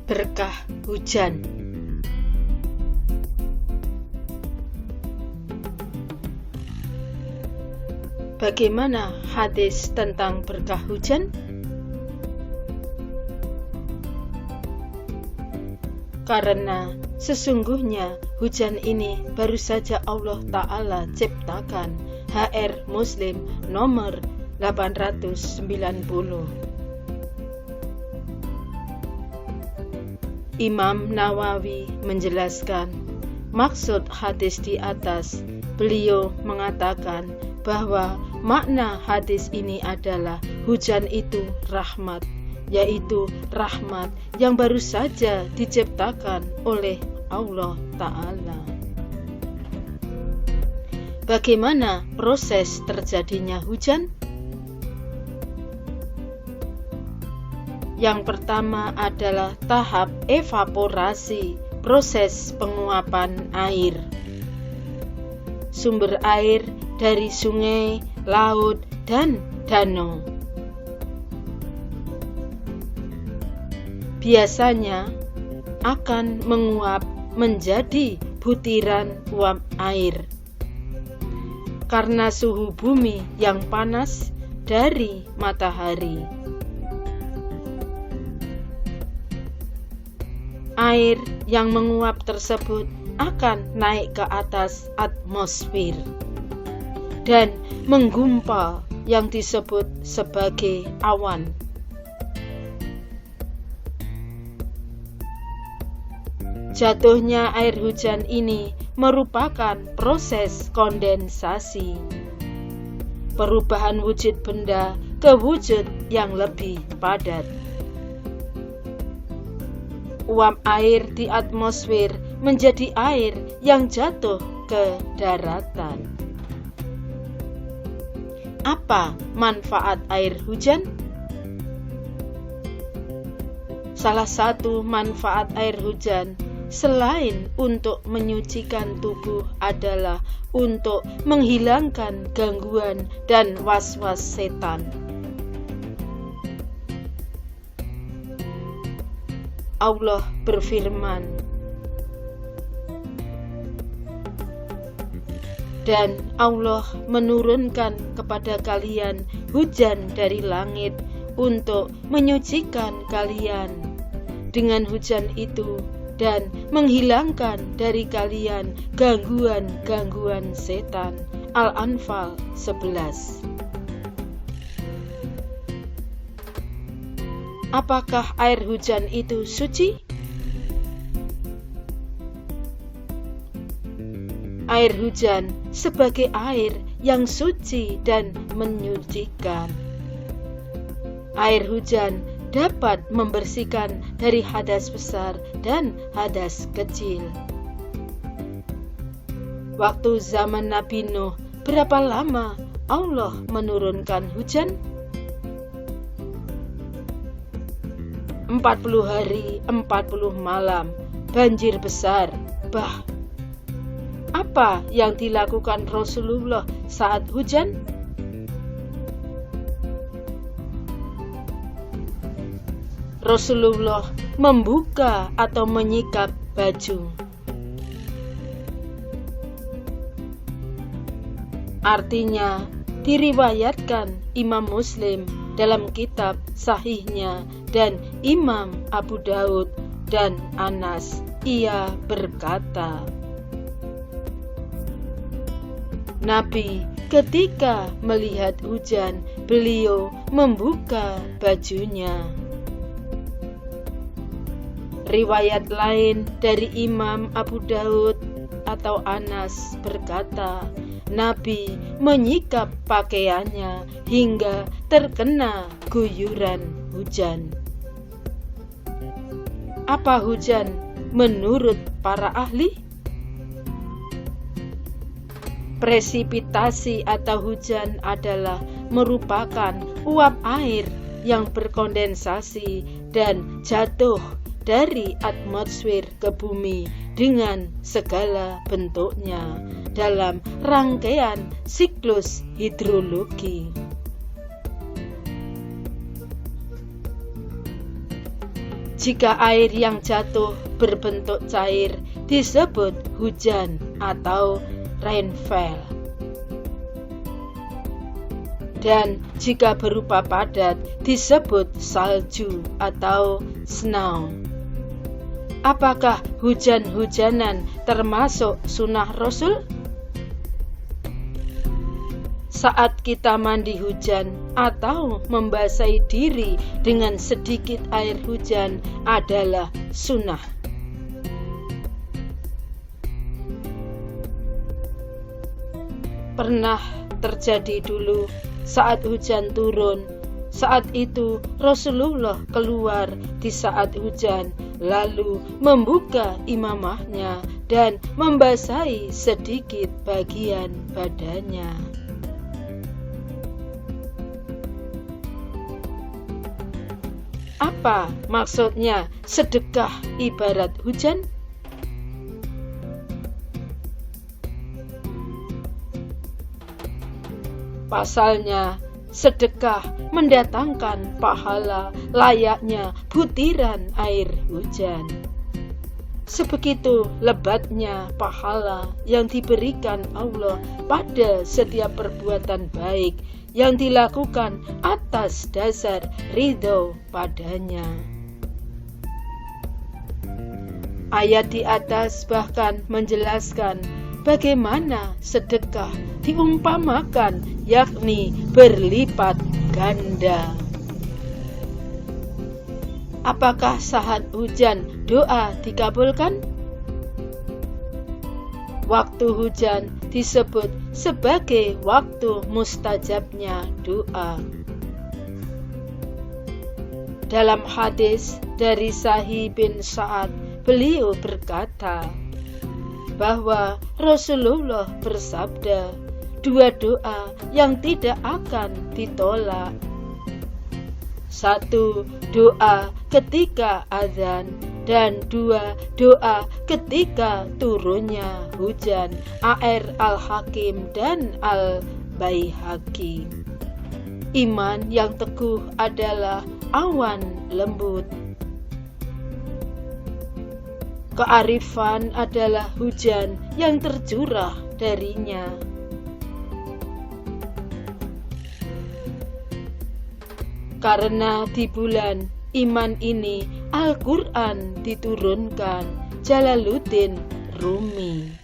Berkah hujan. Bagaimana hadis tentang berkah hujan? Karena sesungguhnya hujan ini baru saja Allah Ta'ala ciptakan. HR Muslim nomor 890. Imam Nawawi menjelaskan maksud hadis di atas. Beliau mengatakan bahwa makna hadis ini adalah hujan itu rahmat, yaitu rahmat yang baru saja diciptakan oleh Allah Ta'ala. Bagaimana proses terjadinya hujan? Yang pertama adalah tahap evaporasi, proses penguapan air. Sumber air dari sungai, laut, dan danau. Biasanya akan menguap menjadi butiran uap air. Karena suhu bumi yang panas dari matahari. Air yang menguap tersebut akan naik ke atas atmosfer dan menggumpal yang disebut sebagai awan. Jatuhnya air hujan ini merupakan proses kondensasi, perubahan wujud benda ke wujud yang lebih padat. Uap air di atmosfer menjadi air yang jatuh ke daratan. Apa manfaat air hujan? Salah satu manfaat air hujan selain untuk menyucikan tubuh adalah untuk menghilangkan gangguan dan was-was setan. Allah berfirman, dan Allah menurunkan kepada kalian hujan dari langit untuk menyucikan kalian dengan hujan itu dan menghilangkan dari kalian gangguan-gangguan setan. Al-Anfal 11. Apakah air hujan itu suci? Air hujan sebagai air yang suci dan menyucikan. Air hujan dapat membersihkan dari hadas besar dan hadas kecil. Waktu zaman Nabi Nuh, berapa lama Allah menurunkan hujan? 40 hari, 40 malam, banjir besar. Apa yang dilakukan Rasulullah saat hujan? Rasulullah membuka atau menyikap baju. Artinya, diriwayatkan Imam Muslim dalam kitab sahihnya dan Imam Abu Daud dan Anas, ia berkata, Nabi ketika melihat hujan, beliau membuka bajunya. Riwayat lain dari Imam Abu Daud atau Anas berkata, Nabi menyikap pakaiannya hingga terkena guyuran hujan. Apa hujan menurut para ahli? Presipitasi atau hujan adalah merupakan uap air yang berkondensasi dan jatuh dari atmosfer ke bumi dengan segala bentuknya dalam rangkaian siklus hidrologi. Jika air yang jatuh berbentuk cair disebut hujan atau rainfall. Dan jika berupa padat disebut salju atau snow. Apakah hujan-hujanan termasuk sunnah Rasul? Saat kita mandi hujan atau membasahi diri dengan sedikit air hujan adalah sunnah. Pernah terjadi dulu saat hujan turun. Saat itu Rasulullah keluar di saat hujan, lalu membuka imamahnya dan membasahi sedikit bagian badannya. Apa maksudnya sedekah ibarat hujan? Pasalnya, sedekah mendatangkan pahala layaknya butiran air hujan. Sebegitu lebatnya pahala yang diberikan Allah pada setiap perbuatan baik yang dilakukan atas dasar ridho padanya. Ayat di atas bahkan menjelaskan bagaimana sedekah diumpamakan, yakni berlipat ganda. Apakah saat hujan doa dikabulkan? Waktu hujan disebut sebagai waktu mustajabnya doa. Dalam hadis dari Sahih bin Sa'ad, beliau berkata bahwa Rasulullah bersabda, dua doa yang tidak akan ditolak. Satu, doa ketika azan, dan dua, doa ketika turunnya hujan. A.R. Al-Hakim dan Al-Baihaqi. Iman yang teguh adalah awan lembut. Kearifan adalah hujan yang tercurah darinya. Karena di bulan iman ini Al-Quran diturunkan. Jalaluddin Rumi.